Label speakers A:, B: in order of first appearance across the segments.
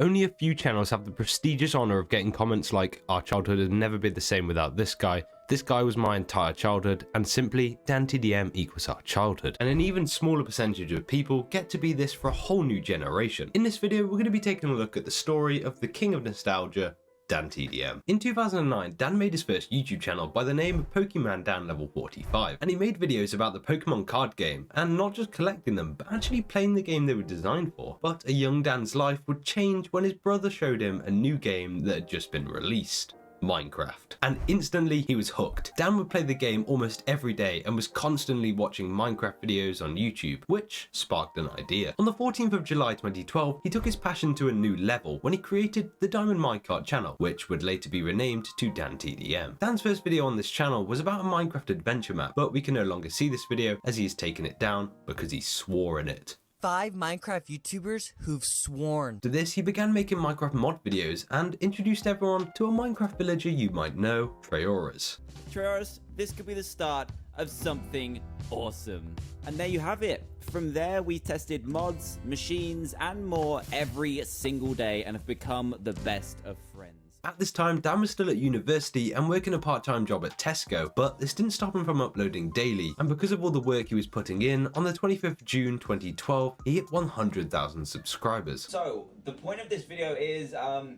A: Only a few channels have the prestigious honor of getting comments like, "Our childhood has never been the same without this guy was my entire childhood," and simply, DanTDM equals our childhood. And an even smaller percentage of people get to be this for a whole new generation. In this video, we're going to be taking a look at the story of the king of nostalgia, DanTDM. In 2009, Dan made his first YouTube channel by the name of Pokemon Dan Level 45, and he made videos about the Pokemon card game, and not just collecting them, but actually playing the game they were designed for. But a young Dan's life would change when his brother showed him a new game that had just been released. Minecraft. And instantly he was hooked. Dan would play the game almost every day and was constantly watching Minecraft videos on YouTube, which sparked an idea. On the 14th of July 2012, he took his passion to a new level when he created the Diamond Minecart channel, which would later be renamed to DanTDM. Dan's first video on this channel was about a Minecraft adventure map, but we can no longer see this video as he has taken it down because he swore in it.
B: 5 Minecraft YouTubers who've sworn.
A: To this, he began making Minecraft mod videos and introduced everyone to a Minecraft villager you might know, Trayaurus.
C: Trayaurus, this could be the start of something awesome. And there you have it. From there, we tested mods, machines, and more every single day and have become the best of friends.
A: At this time, Dan was still at university and working a part-time job at Tesco, but this didn't stop him from uploading daily, and because of all the work he was putting in, on the 25th of June 2012, he hit 100,000 subscribers.
D: So, the point of this video is, I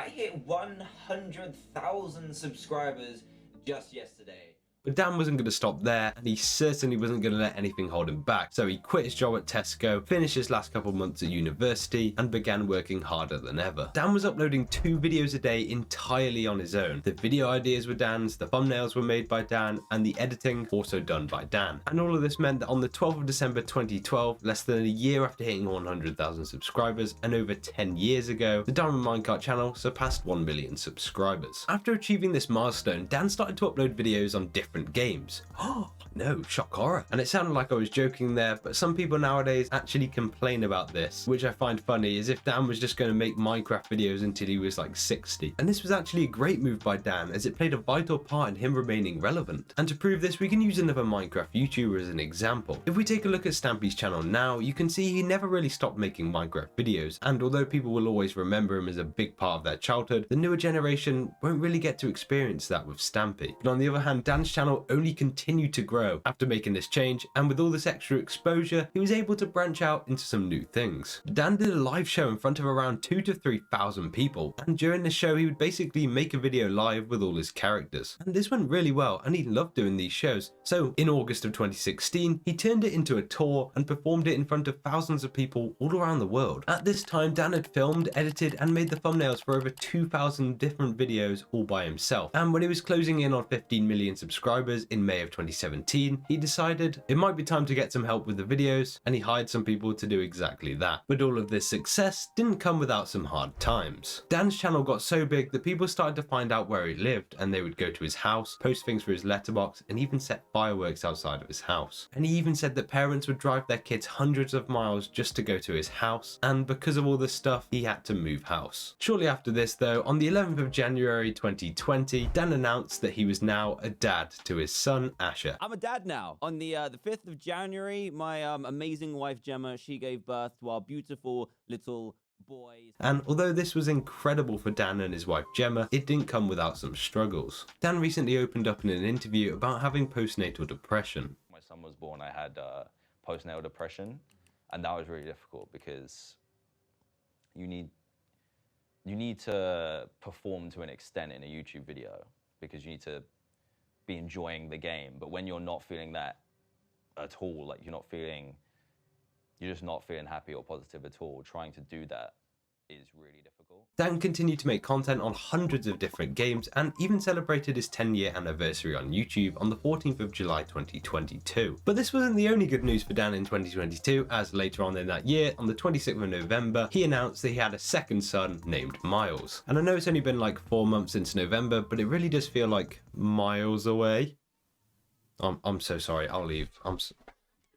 D: hit 100,000 subscribers just yesterday.
A: But Dan wasn't going to stop there, and he certainly wasn't going to let anything hold him back. So he quit his job at Tesco, finished his last couple months at university, and began working harder than ever. Dan was uploading 2 videos a day entirely on his own. The video ideas were Dan's, the thumbnails were made by Dan, and the editing also done by Dan. And all of this meant that on the 12th of December 2012, less than a year after hitting 100,000 subscribers, and over 10 years ago, the Diamond Minecart channel surpassed 1 million subscribers. After achieving this milestone, Dan started to upload videos on different games. Oh no, shock horror. And it sounded like I was joking there, but some people nowadays actually complain about this, which I find funny, as if Dan was just going to make Minecraft videos until he was like 60. And this was actually a great move by Dan, as it played a vital part in him remaining relevant. And to prove this, we can use another Minecraft YouTuber as an example. If we take a look at Stampy's channel now, you can see he never really stopped making Minecraft videos, and although people will always remember him as a big part of their childhood, the newer generation won't really get to experience that with Stampy. But on the other hand, Dan's channel only continued to grow. After making this change, and with all this extra exposure, he was able to branch out into some new things. Dan did a live show in front of around 2,000 to 3,000 people, and during the show he would basically make a video live with all his characters. And this went really well, and he loved doing these shows. So in August of 2016, he turned it into a tour and performed it in front of thousands of people all around the world. At this time, Dan had filmed, edited, and made the thumbnails for over 2,000 different videos all by himself. And when he was closing in on 15 million subscribers in May of 2017, he decided it might be time to get some help with the videos, and he hired some people to do exactly that. But all of this success didn't come without some hard times. Dan's channel got so big that people started to find out where he lived, and they would go to his house, post things for his letterbox, and even set fireworks outside of his house. And he even said that parents would drive their kids hundreds of miles just to go to his house, and because of all this stuff, he had to move house. Shortly after this though, on the 11th of January 2020, Dan announced that he was now a dad to his son Asher.
C: I'm a dad now. On the 5th of January, my amazing wife Gemma, she gave birth to our beautiful little boys.
A: And although this was incredible for Dan and his wife Gemma, it didn't come without some struggles. Dan recently opened up in an interview about having postnatal depression.
E: My son was born, I had postnatal depression, and that was really difficult because you need to perform to an extent in a YouTube video because you need to be enjoying the game, but when you're not feeling that at all, like you're just not feeling happy or positive at all, trying to do that is really difficult.
A: Dan continued to make content on hundreds of different games and even celebrated his 10-year anniversary on YouTube on the 14th of July 2022. But this wasn't the only good news for Dan in 2022, as later on in that year, on the 26th of November, he announced that he had a second son named Miles. And I know it's only been like 4 months since November, but it really does feel like miles away. I'm so sorry, I'll leave.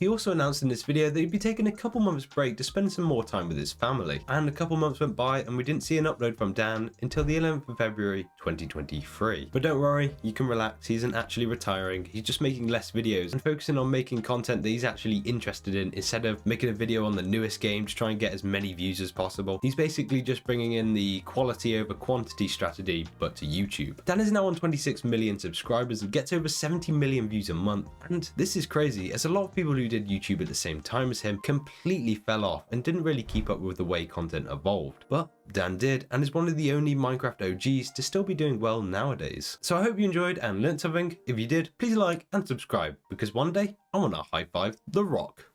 A: He also announced in this video that he'd be taking a couple months break to spend some more time with his family. And a couple months went by and we didn't see an upload from Dan until the 11th of February 2023. But don't worry, you can relax, he isn't actually retiring, he's just making less videos and focusing on making content that he's actually interested in instead of making a video on the newest game to try and get as many views as possible. He's basically just bringing in the quality over quantity strategy, but to YouTube. Dan is now on 26 million subscribers and gets over 70 million views a month. And this is crazy, as a lot of people who did YouTube at the same time as him completely fell off and didn't really keep up with the way content evolved. But Dan did, and is one of the only Minecraft OGs to still be doing well nowadays. So I hope you enjoyed and learnt something. If you did, please like and subscribe, because one day I want to high five The Rock.